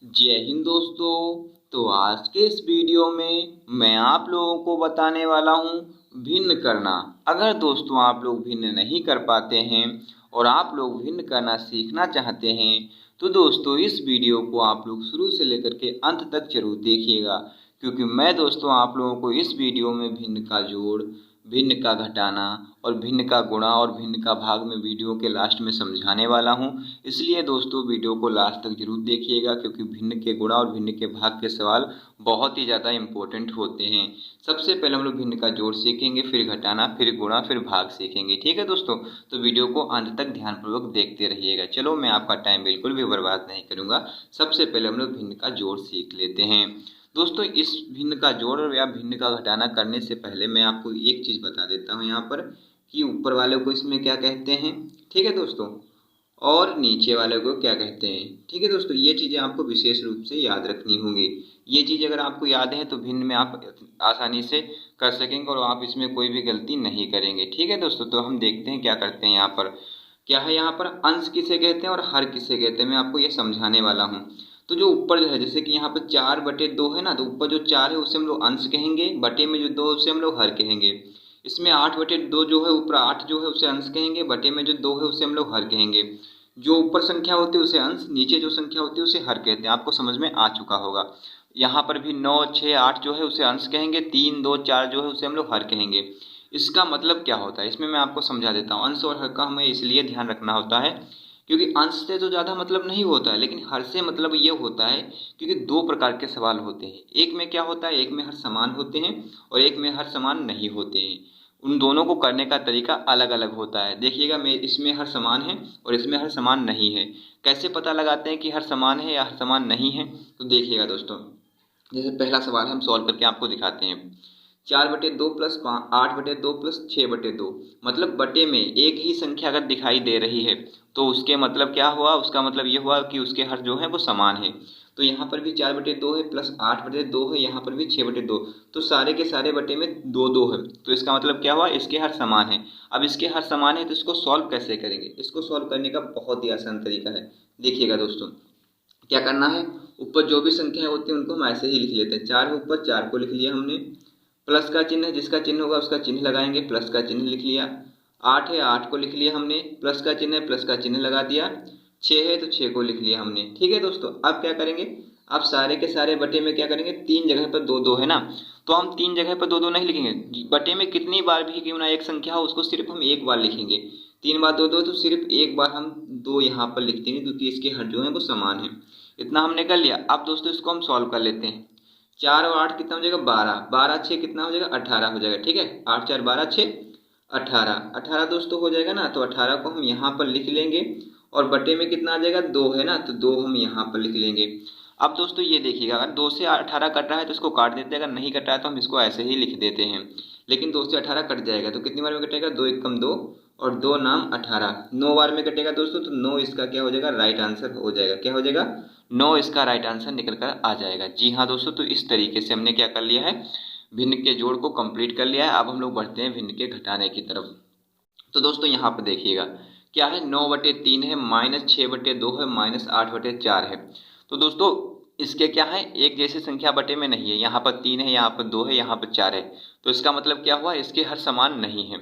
जय हिंद दोस्तों। तो आज के इस वीडियो में मैं आप लोगों को बताने वाला हूँ भिन्न करना। अगर दोस्तों आप लोग भिन्न नहीं कर पाते हैं और आप लोग भिन्न करना सीखना चाहते हैं तो दोस्तों इस वीडियो को आप लोग शुरू से लेकर के अंत तक जरूर देखिएगा, क्योंकि मैं दोस्तों आप लोगों को इस वीडियो में भिन्न का जोड़, भिन्न का घटाना और भिन्न का गुणा और भिन्न का भाग में वीडियो के लास्ट में समझाने वाला हूं। इसलिए दोस्तों वीडियो को लास्ट तक जरूर देखिएगा, क्योंकि भिन्न के गुणा और भिन्न के भाग के सवाल बहुत ही ज़्यादा इम्पोर्टेंट होते हैं। सबसे पहले हम लोग भिन्न का जोड़ सीखेंगे, फिर घटाना, फिर गुणा, फिर भाग सीखेंगे। ठीक है दोस्तों, तो वीडियो को अंत तक ध्यानपूर्वक देखते रहिएगा। चलो मैं आपका टाइम बिल्कुल भी बर्बाद नहीं करूँगा। सबसे पहले हम लोग भिन्न का जोड़ सीख लेते हैं। दोस्तों इस भिन्न का जोड़ या भिन्न का घटाना करने से पहले मैं आपको एक चीज़ बता देता हूँ यहाँ पर कि ऊपर वाले को इसमें क्या कहते हैं। ठीक है दोस्तों, और नीचे वाले को क्या कहते हैं। ठीक है दोस्तों, ये चीज़ें आपको विशेष रूप से याद रखनी होंगी। ये चीज़ अगर आपको याद है तो भिन्न में आप आसानी से कर सकेंगे और आप इसमें कोई भी गलती नहीं करेंगे। ठीक है दोस्तों, तो हम देखते हैं क्या करते हैं। यहाँ पर क्या है, यहाँ पर अंश किसे कहते हैं और हर किसे कहते हैं, मैं आपको ये समझाने वाला हूँ। तो जो ऊपर जो है, जैसे कि यहाँ पर 4/2 है ना, तो ऊपर जो 4 है उसे हम लोग अंश कहेंगे, बटे में जो 2 उसे हम लोग हर कहेंगे। इसमें 8/2 जो है, ऊपर 8 जो है उसे अंश कहेंगे, बटे में जो 2 है उसे हम लोग हर कहेंगे। जो ऊपर संख्या होती है उसे अंश, नीचे जो संख्या होती है उसे हर कहते हैं। आपको समझ में आ चुका होगा। यहाँ पर भी 9, 6, 8 जो है उसे अंश कहेंगे, 3, 2, 4 जो है उसे हम लोग हर कहेंगे। इसका मतलब क्या होता है, इसमें मैं आपको समझा देता हूँ। अंश और हर का हमें इसलिए ध्यान रखना होता है क्योंकि अंश से तो ज़्यादा मतलब नहीं होता है, लेकिन हर से मतलब ये होता है क्योंकि दो प्रकार के सवाल होते हैं। एक में क्या होता है, एक में हर समान होते हैं और एक में हर समान नहीं होते हैं। उन दोनों को करने का तरीका अलग अलग होता है। देखिएगा, मैं इसमें हर समान है और इसमें हर समान नहीं है। कैसे पता लगाते हैं कि हर समान है या हर समान नहीं है, तो देखिएगा दोस्तों, जैसे पहला सवाल हम सॉल्व करके आपको दिखाते हैं। 4/2 प्लस 8/2 प्लस 6/2, मतलब बटे में एक ही संख्या अगर दिखाई दे रही है तो उसके मतलब क्या हुआ, उसका मतलब ये हुआ कि उसके हर जो है वो समान है। तो यहाँ पर भी 4/2 है प्लस 8/2 है, यहाँ पर भी 6/2, तो सारे के सारे बटे में 2 है। तो इसका मतलब क्या हुआ, इसके हर समान है। अब इसके हर समान है तो इसको सॉल्व कैसे करेंगे। इसको सॉल्व करने का बहुत ही आसान तरीका है। देखिएगा दोस्तों, क्या करना है, ऊपर जो भी संख्याएं होती हैं उनको हम ऐसे ही लिख लेते हैं। 4 है ऊपर, 4 को लिख लिया हमने, प्लस का चिन्ह है, जिसका चिन्ह होगा उसका चिन्ह लगाएंगे, प्लस का चिन्ह लिख लिया। 8 है, 8 को लिख लिया हमने, प्लस का चिन्ह है, प्लस का चिन्ह लगा दिया। 6 है तो 6 को लिख लिया हमने। ठीक है दोस्तों, अब क्या करेंगे, अब सारे के सारे बटे में क्या करेंगे, 3 जगह पर 2 है ना, तो हम 3 जगह पर 2 नहीं लिखेंगे। बटे में कितनी बार भी क्यों ना एक संख्या हो उसको सिर्फ हम एक बार लिखेंगे। 3 बार 2 तो सिर्फ एक बार हम 2 यहाँ पर लिखते हैं, क्योंकि इसके हर जो है वो समान है। इतना हमने कर लिया। अब दोस्तों इसको हम सॉल्व कर लेते हैं। 4 और 8 कितना हो जाएगा, 12, 12 6 कितना हो जाएगा, 18 हो जाएगा। ठीक है, 8 4 12 6 18, 18 दोस्तों हो जाएगा ना। तो 18 को हम यहाँ पर लिख लेंगे और बटे में कितना आ जाएगा, 2 है ना, तो 2 हम यहाँ पर लिख लेंगे। अब दोस्तों ये देखिएगा, अगर 2 से 18 कट रहा है तो इसको काट देते हैं, अगर नहीं कट रहा है तो हम इसको ऐसे ही लिख देते हैं। लेकिन 2 से 18 कट जाएगा तो कितनी बार में कटेगा, 2 एकम 2 और 2 नाम 18, 9 बार में कटेगा दोस्तों। तो 9 इसका क्या हो जाएगा, राइट आंसर हो जाएगा। क्या हो जाएगा, 9 इसका राइट आंसर निकल कर आ जाएगा। जी हाँ दोस्तों, तो इस तरीके से हमने क्या कर लिया है, भिन्न के जोड़ को कंप्लीट कर लिया है। अब हम लोग बढ़ते हैं भिन्न के घटाने की तरफ। तो दोस्तों यहाँ पर देखिएगा, क्या है, 9/3 है, -6/2 है, -8/4 है। तो दोस्तों इसके क्या है, एक जैसी संख्या बटे में नहीं है। यहाँ पर 3 है, यहाँ पर 2 है, यहाँ पर 4 है, तो इसका मतलब क्या हुआ, इसके हर समान नहीं है।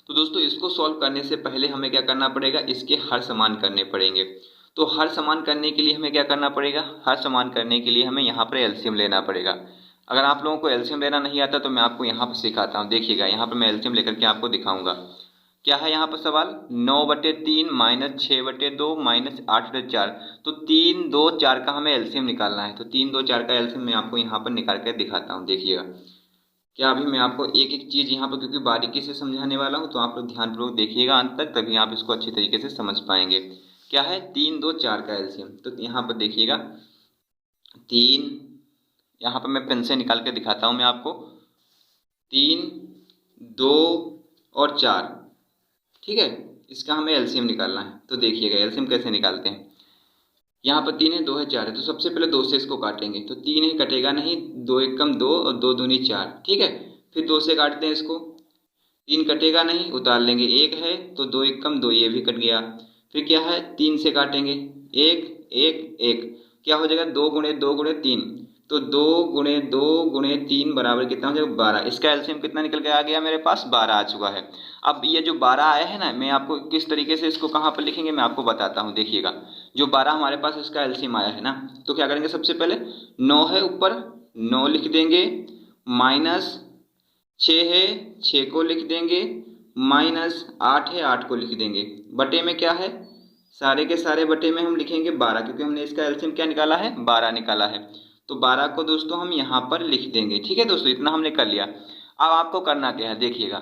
तो दोस्तों इसको सॉल्व करने से पहले हमें क्या करना पड़ेगा, इसके हर समान करने पड़ेंगे। तो हर समान करने के लिए हमें क्या करना पड़ेगा, हर समान करने के लिए हमें यहाँ पर एलसीएम लेना पड़ेगा। अगर आप लोगों को एलसीएम लेना नहीं आता तो मैं आपको यहाँ पर सिखाता हूँ। देखिएगा, यहाँ पर मैं एलसीएम लेकर के आपको दिखाऊंगा। क्या है यहाँ पर सवाल, 9/3 -6/2 -8/4, तो 3 2 4 का हमें एलसीएम निकालना है। तो 3 2 4 का एलसीएम मैं आपको यहाँ पर निकाल कर दिखाता हूँ। देखिएगा, क्या अभी मैं आपको एक एक चीज़ यहाँ पर क्योंकि बारीकी से समझाने वाला हूँ, तो आप लोग ध्यानपूर्वक देखिएगा अंत तक, तभी आप इसको अच्छी तरीके से समझ पाएंगे। क्या है, 3 2 4 का एलसीएम, तो यहाँ पर देखिएगा 3, यहाँ पर मैं पेन से निकाल के दिखाता हूँ मैं आपको, 3 2 और 4। ठीक है, इसका हमें एलसीएम निकालना है। तो देखिएगा एलसीएम कैसे निकालते हैं। यहाँ पर 3 है, 2 है, 4 है, तो सबसे पहले 2 से इसको काटेंगे। तो 3 है, कटेगा नहीं, 2 एकम 2 और 2 दूनी 4। ठीक है, फिर 2 से काटते हैं इसको, 3 कटेगा नहीं, उतार लेंगे। 1 है तो 2 एकम 2, ये भी कट गया। फिर क्या है, 3 से काटेंगे, 1 1 1, क्या हो जाएगा 2 गुणे 2 गुणे 3, तो 2 गुणे 2 गुणे 3 बराबर कितना हो जाएगा 12। इसका एलसीएम कितना निकल के आ गया मेरे पास 12 आ चुका है। अब ये जो 12 आया है ना, मैं आपको किस तरीके से इसको कहाँ पर लिखेंगे मैं आपको बताता हूँ। देखिएगा जो 12 हमारे पास इसका एलसीएम आया है ना, तो क्या करेंगे सबसे पहले 9 है ऊपर 9 लिख देंगे, माइनस 6 है 6 को लिख देंगे, माइनस 8 है 8 को लिख देंगे, बटे में क्या है सारे के सारे बटे में हम लिखेंगे 12, क्योंकि हमने इसका एलसीएम क्या निकाला है 12 निकाला है। तो 12 को दोस्तों हम यहाँ पर लिख देंगे। ठीक है दोस्तों, इतना हमने कर लिया। अब आपको करना क्या है, देखिएगा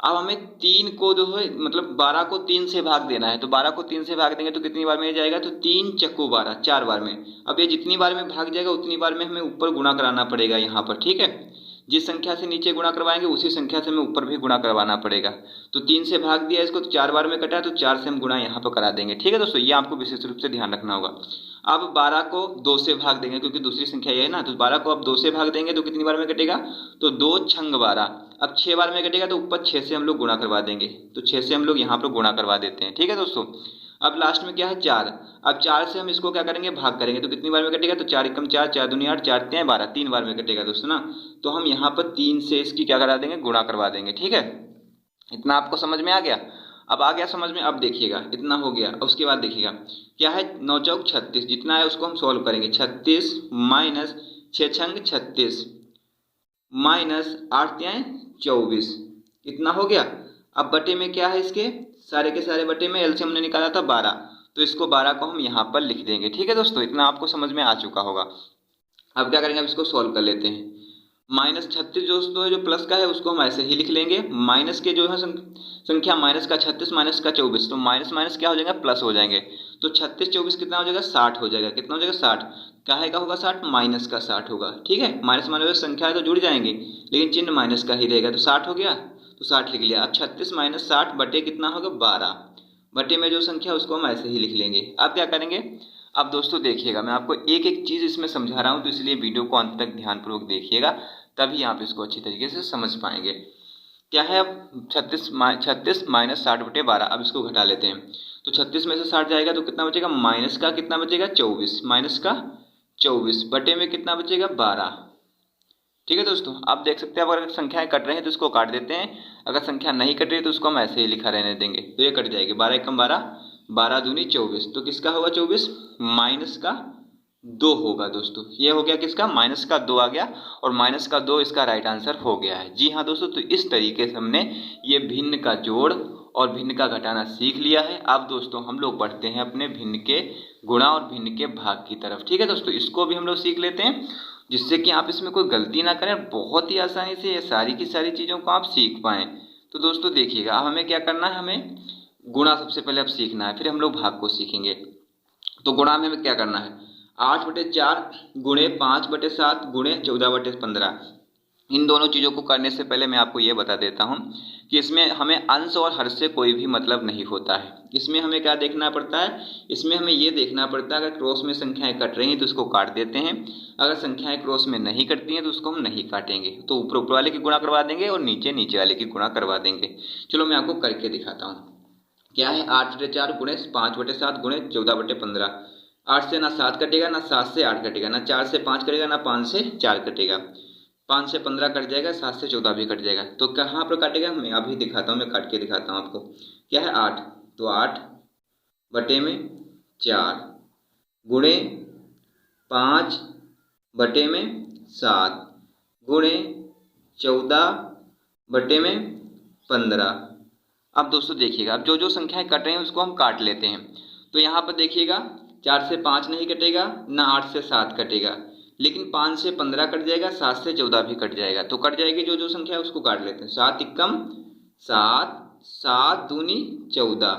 अब हमें 3 को जो है मतलब 12 को 3 से भाग देना है। तो 12 को 3 से भाग देंगे तो कितनी बार में जाएगा, तो 3 चक्कू 12 4 बार में। अब ये जितनी बार में भाग जाएगा उतनी बार में हमें ऊपर गुणा कराना पड़ेगा यहाँ पर। ठीक है, जिस संख्या से नीचे गुणा करवाएंगे उसी संख्या से हमें ऊपर भी गुणा करवाना पड़ेगा। तो 3 से भाग दिया इसको तो 4 बार में कटा, तो 4 से हम गुणा यहाँ पर करा देंगे। ठीक है दोस्तों, ये आपको विशेष रूप से ध्यान रखना होगा। अब 12 को 2 से भाग देंगे क्योंकि दूसरी संख्या ये है ना, तो 12 को अब 2 से भाग देंगे तो कितनी बार में कटेगा, तो 2 छंग 12। अब 6 बार में कटेगा तो ऊपर 6 से हम लोग गुणा करवा देंगे, तो 6 से हम लोग यहाँ पर गुणा करवा देते हैं। ठीक है दोस्तों, अब लास्ट में क्या है 4। अब 4 से हम इसको क्या करेंगे भाग करेंगे, तो कितनी बार में कटेगा, तो 4 एकम 4 4 दूनी 8 4 3 12 3 बार में कटेगा दोस्तों ना। तो हम यहाँ पर 3 से इसकी क्या करा देंगे गुणा करवा देंगे। ठीक है, इतना आपको समझ में आ गया। अब आ गया समझ में, अब देखिएगा इतना हो गया। उसके बाद देखिएगा क्या है 9 चौक 36, जितना है उसको हम सॉल्व करेंगे। 36 माइनस 6 छंग 36 माइनस 8 तियां 24, इतना हो गया। अब बटे में क्या है इसके सारे के सारे बटे में एलसीएम हमने निकाला था 12, तो इसको 12 को हम यहाँ पर लिख देंगे। ठीक है दोस्तों, इतना आपको समझ में आ चुका होगा। अब क्या करेंगे, अब इसको सॉल्व कर लेते हैं। माइनस 36 दोस्तों जो प्लस का है उसको हम ऐसे ही लिख लेंगे। माइनस के जो है संख्या माइनस का 36 माइनस का 24, तो माइनस माइनस क्या हो जाएगा प्लस हो जाएंगे। तो 36 24 कितना हो जाएगा 60 हो जाएगा। कितना हो जाएगा 60, काहे का होगा 60, माइनस का 60 होगा। ठीक है, माइनस माइनस संख्या है तो जुड़ जाएंगे लेकिन चिन्ह माइनस का ही रहेगा, तो 60 हो गया, तो 60 लिख लिया। अब 36 माइनस 60 बटे कितना होगा 12, बटे में जो संख्या उसको हम ऐसे ही लिख लेंगे। अब क्या करेंगे, अब दोस्तों देखिएगा मैं आपको एक एक चीज़ इसमें समझा रहा हूँ, तो इसलिए वीडियो को अंत तक ध्यानपूर्वक देखिएगा, तभी आप इसको अच्छी तरीके से समझ पाएंगे। क्या है अब 36 माइनस 60 बटे 12, अब इसको घटा लेते हैं। तो 36 में से 60 जाएगा तो कितना बचेगा, माइनस का कितना बचेगा 24, माइनस का 24 बटे में कितना बचेगा 12। ठीक है दोस्तों, आप देख सकते हैं अगर संख्याएं कट रहे हैं तो इसको काट देते हैं, अगर संख्या नहीं कट रही है तो उसको हम ऐसे ही लिखा रहने देंगे, तो ये कट जाएगी। 12 एकम 12 12 दूनी 24, तो किसका होगा 24, माइनस का 2 होगा दोस्तों। ये हो गया किसका, माइनस का 2 आ गया, और माइनस का 2 इसका राइट आंसर हो गया है। जी हाँ दोस्तों, तो इस तरीके से हमने ये भिन्न का जोड़ और भिन्न का घटाना सीख लिया है। अब दोस्तों हम लोग बढ़ते हैं अपने भिन्न के गुणा और भिन्न के भाग की तरफ। ठीक है दोस्तों, इसको भी हम लोग सीख लेते हैं जिससे कि आप इसमें कोई गलती ना करें, बहुत ही आसानी से ये सारी की सारी चीज़ों को आप सीख पाएँ। तो दोस्तों देखिएगा अब हमें क्या करना है, हमें गुणा सबसे पहले अब सीखना है, फिर हम लोग भाग को सीखेंगे। तो गुणा में हमें क्या करना है, 8 बटे 4 गुणे 5 बटे 7 गुणे 14 बटे 15। इन दोनों चीज़ों को करने से पहले मैं आपको ये बता देता हूँ कि इसमें हमें अंश और हर से कोई भी मतलब नहीं होता है। इसमें हमें क्या देखना पड़ता है, इसमें हमें ये देखना पड़ता है अगर क्रॉस में संख्याएं कट रही हैं तो उसको काट देते हैं, अगर संख्याएं क्रॉस में नहीं कटती हैं तो उसको हम नहीं काटेंगे। तो ऊपर वाले की गुणा करवा देंगे और नीचे वाले की गुणा करवा देंगे। चलो मैं आपको करके दिखाता हूँ। क्या है 8 बटे 4 गुणे 5 बटे 7 गुणे 14 बटे 15। 8 से ना 7 कटेगा, ना 7 से 8 कटेगा, ना 4 से 5 कटेगा, ना 5 से 4 कटेगा। 5 से 15 कट जाएगा, 7 से 14 भी कट जाएगा। तो कहाँ पर काटेगा मैं अभी दिखाता हूँ, मैं काट के दिखाता हूँ आपको। क्या है 8, तो 8 बटे में 4 गुणे 5 बटे में 7 गुणे 14 बटे में 15। अब दोस्तों देखिएगा अब जो संख्याएं कट रही हैं उसको हम काट लेते हैं। तो यहाँ पर देखिएगा 4 से 5 नहीं कटेगा, ना 8 से 7 कटेगा, लेकिन 5 से 15 कट जाएगा, 7 से 14 भी कट जाएगा। तो कट जाएगी जो संख्या है उसको काट लेते हैं। 7 एकम 7, 7 दूनी 14,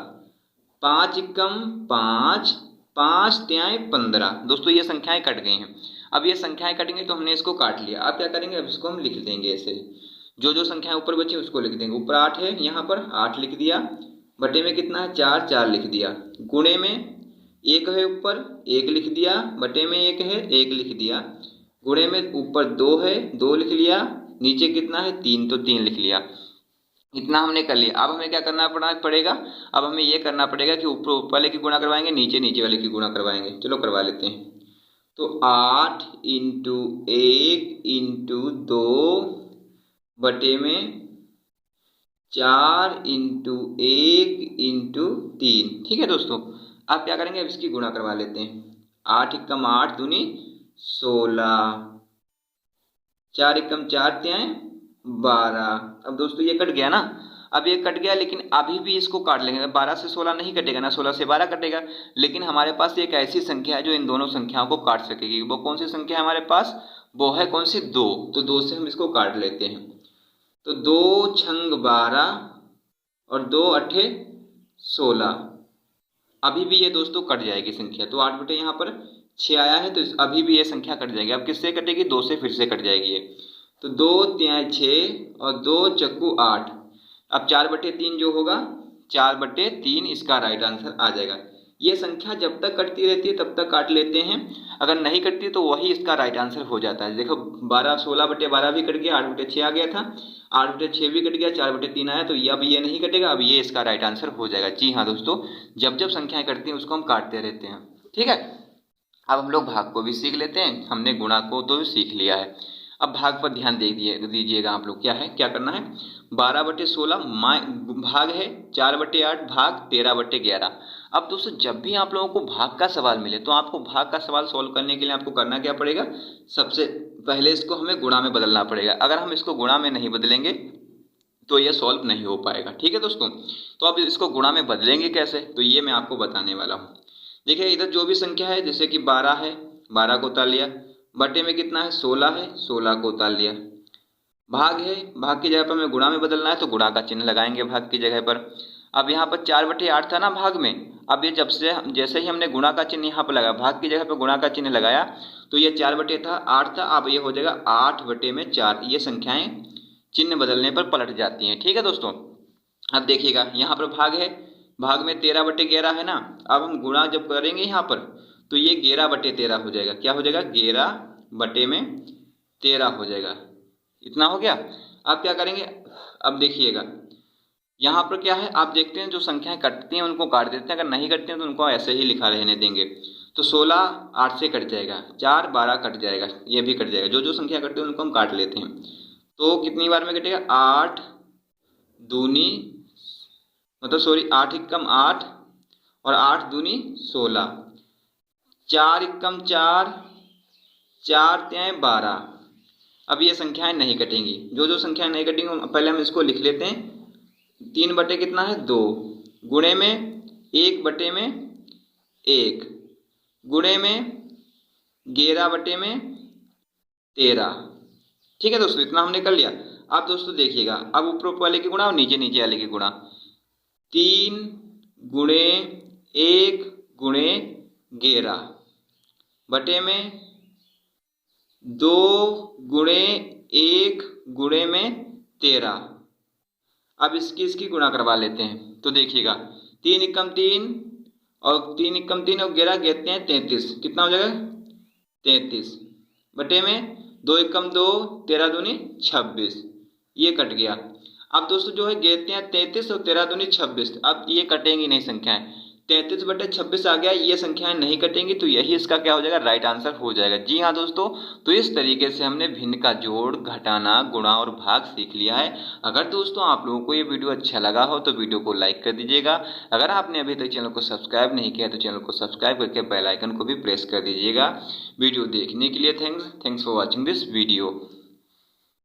5 एकम 5, 5 तियां 15। दोस्तों ये संख्याएं कट गई हैं। अब ये संख्याएं कटेंगी तो हमने इसको काट लिया। अब क्या करेंगे, अब इसको हम लिख देंगे ऐसे, जो संख्याएं ऊपर बची उसको लिख देंगे। ऊपर 8 है, यहाँ पर 8 लिख दिया, बटे में कितना है 4, 4 लिख दिया, गुणे में 1 है ऊपर 1 लिख दिया, बटे में 1 है 1 लिख दिया, गुणे में ऊपर 2 है 2 लिख लिया, नीचे कितना है 3 तो 3 लिख लिया। इतना हमने कर लिया। अब हमें क्या करना पड़ेगा, अब हमें ये करना पड़ेगा कि ऊपर वाले की गुणा करवाएंगे, नीचे वाले की गुणा करवाएंगे। चलो करवा लेते हैं। तो 8 इंटू 1 इंटू 2 बटे में 4 इंटू 1 इंटू 3। ठीक है दोस्तों, आप क्या करेंगे, अब इसकी गुणा करवा लेते हैं। 8 एकम 8 दूनी 16, 4 एकम 4 त्याएं 12। अब दोस्तों ये कट गया ना, अब ये कट गया, लेकिन अभी भी इसको काट लेंगे। 12 से 16 नहीं कटेगा ना, 16 से 12 कटेगा, लेकिन हमारे पास एक ऐसी संख्या है जो इन दोनों संख्याओं को काट सकेगी। वो कौन सी संख्या है हमारे पास, वो है कौन सी, 2। तो 2 से हम इसको काट लेते हैं। तो 2 छंग 12 और 2 अठे 16। अभी भी ये दोस्तों कट जाएगी संख्या। तो 8 बटे यहाँ पर 6 आया है, तो अभी भी ये संख्या कट जाएगी। अब किससे कटेगी, 2 से फिर से कट जाएगी ये। तो 2 त्यां 6 और 2 चक्कू 8। अब 4 बटे 3 जो होगा, 4 बटे 3 इसका राइट आंसर आ जाएगा। ये संख्या जब तक कटती रहती है तब तक काट लेते हैं, अगर नहीं कटती तो वही इसका राइट आंसर हो जाता है। देखो 16 बटे 12 भी कट गया, 8 बटे 6 आ गया था, 8 बटे 6 भी कट गया, 4 बटे 3 आया, तो अब ये नहीं कटेगा, अब ये इसका राइट आंसर हो जाएगा। जी हाँ दोस्तों, जब जब संख्याएं कटती हैं उसको हम काटते रहते हैं। ठीक है, अब हम लोग भाग को भी सीख लेते हैं। हमने गुणा को तो सीख लिया है, अब भाग पर ध्यान दे दीजिएगा आप लोग। क्या है, क्या करना है, 12 बटे 16 भाग है 4 बटे 8 भाग 13 बटे 11। अब दोस्तों जब भी आप लोगों को भाग का सवाल मिले तो आपको भाग का सवाल सॉल्व करने के लिए आपको करना क्या पड़ेगा, सबसे पहले इसको हमें गुणा में बदलना पड़ेगा। अगर हम इसको गुणा में नहीं बदलेंगे तो ये सॉल्व नहीं हो पाएगा। ठीक है दोस्तों, तो अब इसको गुणा में बदलेंगे कैसे, तो ये मैं आपको बताने वाला हूँ। देखिए इधर जो भी संख्या है, जैसे कि 12 है, 12 को उतार लिया, बटे में कितना है 16 है, 16 को उतार लिया, भाग है, भाग की जगह पर हमें गुणा में बदलना है तो गुणा का चिन्ह लगाएंगे भाग की जगह पर। अब यहाँ पर 4 बटे 8 था ना भाग में, अब ये जैसे ही हमने गुणा का चिन्ह यहाँ पर लगाया, भाग की जगह पर गुणा का चिन्ह लगाया, तो ये 4 बटे 8 था, अब ये हो जाएगा 8 बटे में 4। ये संख्याएं चिन्ह बदलने पर पलट जाती हैं। ठीक है दोस्तों, अब देखिएगा यहाँ पर भाग है, भाग में 13 बटे 11 है ना, अब हम गुणा जब करेंगे यहाँ पर तो ये 11 बटे 13 हो जाएगा। क्या हो जाएगा, 11 बटे में 13 हो जाएगा। इतना हो गया। अब क्या करेंगे, अब देखिएगा यहाँ पर क्या है, आप देखते हैं जो संख्याएं कटती हैं उनको काट देते हैं, अगर नहीं कटती हैं तो उनको ऐसे ही लिखा रहने देंगे। तो 16 8 से कट जाएगा, 4 12 कट जाएगा, ये भी कट जाएगा। जो जो संख्या कटती है उनको हम काट लेते हैं। तो कितनी बार में कटेगा, 8 दूनी मतलब सॉरी 8 एकम 8 और 8 दूनी 16, 4 एकम 4, 4 त्याएं 12। अब ये संख्याएं नहीं कटेंगी। जो जो संख्याएं नहीं कटेंगी पहले हम इसको लिख लेते हैं। 3 बटे कितना है 2, गुणे में 1 बटे में 1, गुणे में 11 बटे में 13। ठीक है दोस्तों, इतना हमने कर लिया। अब दोस्तों देखिएगा, अब ऊपर वाले की गुणा और नीचे नीचे वाले की गुणा। 3 गुणे 1 गुणे 11 बटे में 2 गुणे 1 गुणे में 13। अब इसकी गुणा करवा लेते हैं। तो देखिएगा 3 एकम 3 और 3 एकम 3 और 11 कहते हैं 33। कितना हो जाएगा 33 बटे में 2 एकम 2, 13 दूनी 26, ये कट गया। अब दोस्तों जो है गेते हैं 33 और 13 दूनी 26, अब ये कटेंगी नहीं संख्याएं। 33 बटे 26 आ गया, ये संख्याएं नहीं कटेंगी, तो यही इसका क्या हो जाएगा, राइट आंसर हो जाएगा। जी हाँ दोस्तों, तो इस तरीके से हमने भिन्न का जोड़, घटाना, गुणा और भाग सीख लिया है। अगर दोस्तों आप लोगों को ये वीडियो अच्छा लगा हो तो वीडियो को लाइक कर दीजिएगा। अगर आपने अभी तक चैनल को सब्सक्राइब नहीं किया तो चैनल को सब्सक्राइब करके बेल आइकन को भी प्रेस कर दीजिएगा। वीडियो देखने के लिए thanks for watching this video.